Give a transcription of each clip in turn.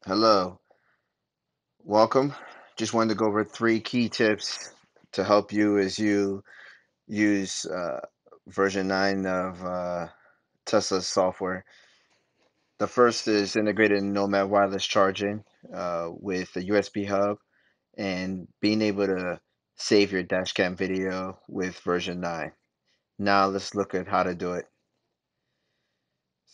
Hello, welcome. Just wanted to go over three key tips to help you as you use version 9 of Tesla's software. The first is integrated Nomad Wireless charging with a USB hub and being able to save your dashcam video with version 9. Now let's look at how to do it.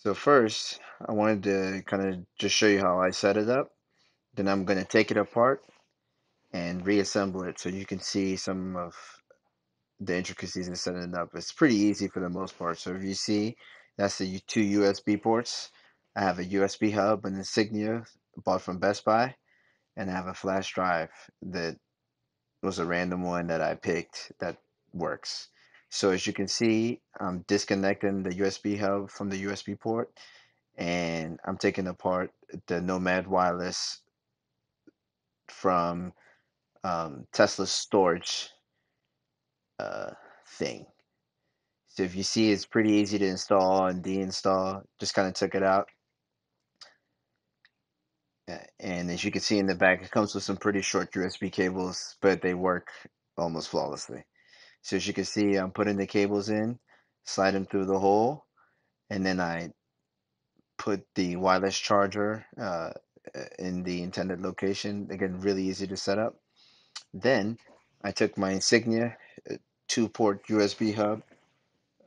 So first, I wanted to kind of just show you how I set it up. Then I'm going to take it apart and reassemble it so you can see some of the intricacies of setting it up. It's pretty easy for the most part. So if you see, that's the two USB ports. I have a USB hub, an Insignia bought from Best Buy, and I have a flash drive that was a random one that I picked that works. So as you can see, I'm disconnecting the USB hub from the USB port, and I'm taking apart the Nomad Wireless from Tesla's storage uh, thing. So if you see, it's pretty easy to install and deinstall. Just kind of took it out. And as you can see in the back, it comes with some pretty short USB cables, but they work almost flawlessly. So as you can see, I'm putting the cables in, slide them through the hole, and then I put the wireless charger in the intended location. Again, really easy to set up. Then I took my Insignia 2-port USB hub.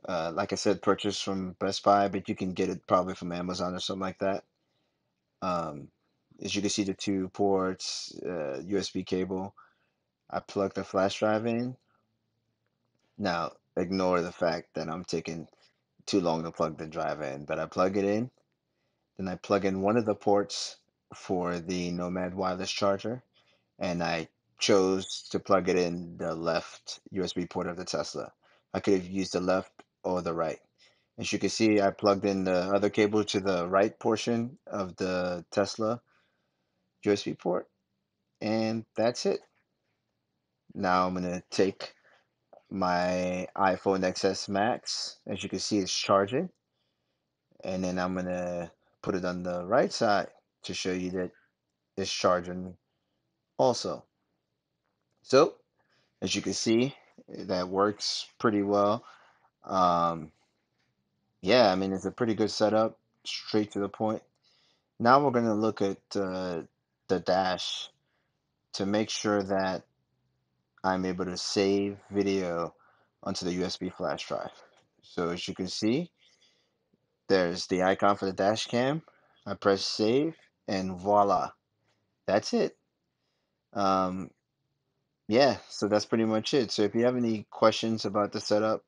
Like I said, purchased from Best Buy, but you can get it probably from Amazon or something like that. Um, as you can see, the two ports, USB cable. I plug the flash drive in. Now, ignore the fact that I'm taking too long to plug the drive in, but I plug it in. Then I plug in one of the ports for the Nomad wireless charger, and I chose to plug it in the left USB port of the Tesla. I could have used the left or the right. As you can see, I plugged in the other cable to the right portion of the Tesla USB port, and that's it. Now I'm gonna take my iPhone XS Max. As you can see, it's charging, and then I'm gonna put it on the right side to show you that it's charging also. So as you can see, that works pretty well. Um, yeah, I mean it's a pretty good setup, straight to the point. Now we're gonna look at the dash to make sure that I'm able to save video onto the USB flash drive. So as you can see, there's the icon for the dash cam. I press save and voila, that's it. Um, yeah, so that's pretty much it. So if you have any questions about the setup,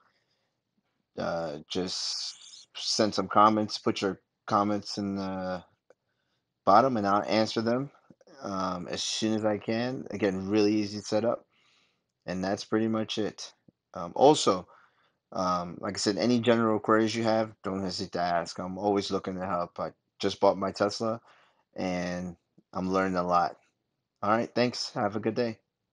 just send some comments, put your comments in the bottom and I'll answer them as soon as I can. Again, really easy setup, and that's pretty much it. Also, like I said, any general queries you have, don't hesitate to ask. I'm always looking to help. I just bought my Tesla and I'm learning a lot. All right, thanks. Have a good day.